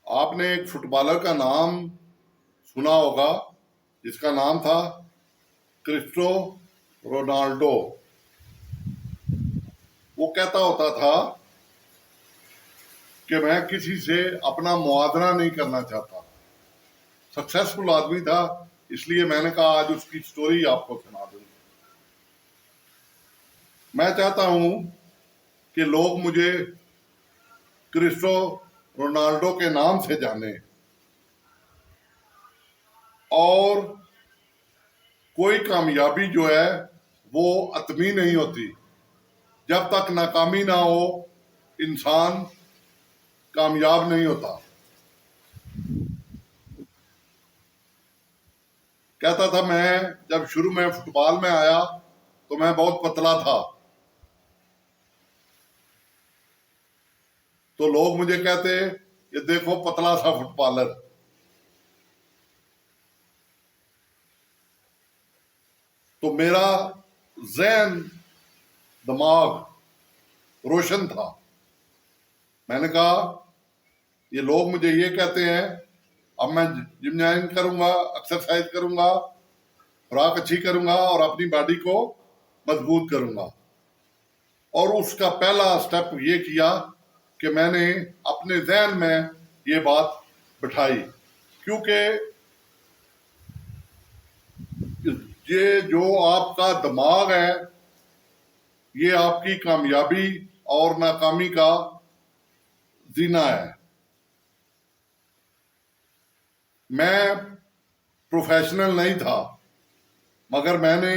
آپ نے ایک فٹ بالر کا نام سنا ہوگا جس کا نام تھا کرسٹو رونالڈو۔ وہ کہتا ہوتا تھا کہ میں کسی سے اپنا موازنہ نہیں کرنا چاہتا۔ سکسیسفل آدمی تھا، اس لیے میں نے کہا آج اس کی سٹوری آپ کو سنا دوں۔ میں چاہتا ہوں کہ لوگ مجھے کرسٹو رونالڈو کے نام سے جانیں، اور کوئی کامیابی جو ہے وہ حتمی نہیں ہوتی۔ جب تک ناکامی نہ ہو انسان کامیاب نہیں ہوتا۔ کہتا تھا میں جب شروع میں فٹ بال میں آیا تو میں بہت پتلا تھا، تو لوگ مجھے کہتے یہ دیکھو پتلا سا فٹ بالر۔ تو میرا ذہن دماغ روشن تھا۔ میں نے کہا یہ لوگ مجھے یہ کہتے ہیں، اب میں جم جوائن کروں گا، ایکسرسائز کروں گا، خوراک اچھی کروں گا اور اپنی باڈی کو مضبوط کروں گا۔ اور اس کا پہلا سٹیپ یہ کیا کہ میں نے اپنے ذہن میں یہ بات بٹھائی، کیونکہ یہ جو آپ کا دماغ ہے یہ آپ کی کامیابی اور ناکامی کا زینہ ہے۔ میں پروفیشنل نہیں تھا، مگر میں نے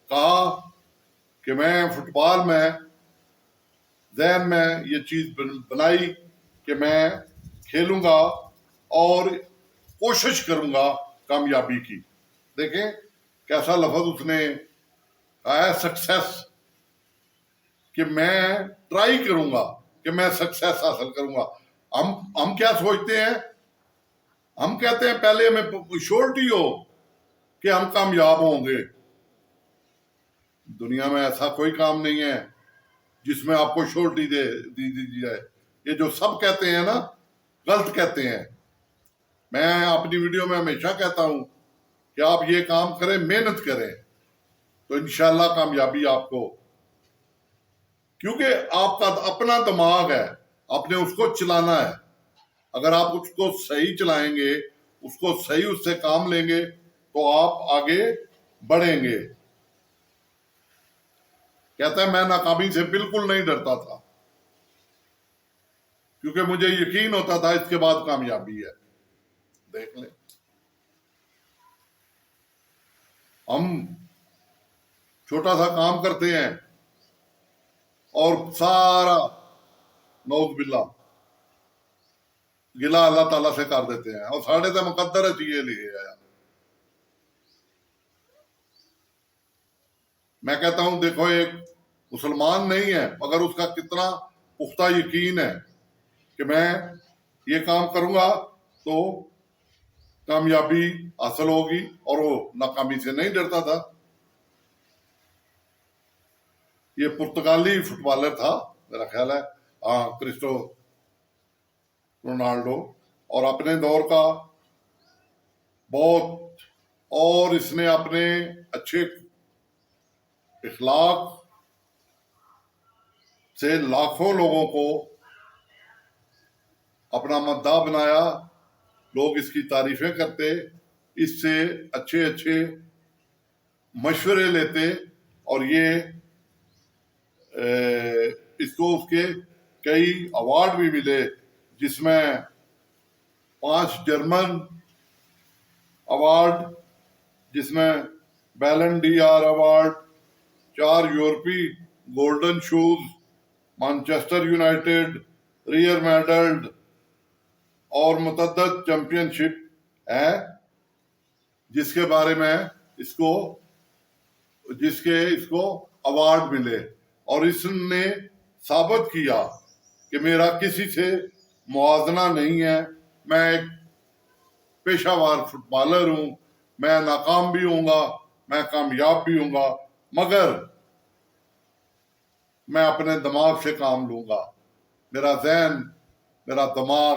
کہا کہ میں فٹ بال میں ذہن میں یہ چیز بنائی کہ میں کھیلوں گا اور کوشش کروں گا کامیابی کی۔ دیکھیں کیسا لفظ اس نے کہا ہے، سکسیس، کہ میں ٹرائی کروں گا کہ میں سکسیس حاصل کروں گا۔ ہم کیا سوچتے ہیں؟ ہم کہتے ہیں پہلے ہمیں شورٹی ہو کہ ہم کامیاب ہوں گے۔ دنیا میں ایسا کوئی کام نہیں ہے جس میں آپ کو شورٹی دی جائے۔ یہ جو سب کہتے ہیں نا، غلط کہتے ہیں۔ میں اپنی ویڈیو میں ہمیشہ کہتا ہوں کہ آپ یہ کام کریں، محنت کریں، تو انشاءاللہ کامیابی آپ کو، کیونکہ آپ کا اپنا دماغ ہے، آپ نے اس کو چلانا ہے۔ اگر آپ اس کو صحیح چلائیں گے، اس کو صحیح اس سے کام لیں گے تو آپ آگے بڑھیں گے۔ کہتا ہے میں ناکامی سے بالکل نہیں ڈرتا تھا، کیونکہ مجھے یقین ہوتا تھا اس کے بعد کامیابی ہے۔ دیکھ لیں، ہم چھوٹا سا کام کرتے ہیں اور سارا نعوذ باللہ گلا اللہ تعالیٰ سے کر دیتے ہیں، اور ساڑھے تے مقدر ہے چیئے لیے آیا۔ میں کہتا ہوں دیکھو ایک مسلمان نہیں ہے مگر اس کا کتنا پختہ یقین ہے کہ میں یہ کام کروں گا تو کامیابی حاصل ہوگی، اور وہ ناکامی سے نہیں ڈرتا تھا۔ یہ پرتگالی فٹ بالر تھا میرا خیال ہے، کرسٹو رونالڈو، اور اپنے دور کا بہت، اور اس نے اپنے اچھے اخلاق سے لاکھوں لوگوں کو اپنا مداح بنایا۔ لوگ اس کی تعریفیں کرتے، اس سے اچھے اچھے مشورے لیتے، اور یہ اس کو اس کے کئی ایوارڈ بھی ملے، جس میں 5 جرمن ایوارڈ، جس میں بیلن ڈی آر ایوارڈ، 4 یورپی golden shoes, Manchester United, Real Madrid, اور متعدد چیمپئن شپ ہے جس کے بارے میں اس کو ایوارڈ ملے۔ اور اس نے ثابت کیا کہ میرا کسی سے موازنہ نہیں ہے، میں ایک پیشہ ور فٹ بالر ہوں، میں ناکام بھی ہوں گا، میں کامیاب بھی ہوں گا، مگر میں اپنے دماغ سے کام لوں گا۔ میرا ذہن، میرا دماغ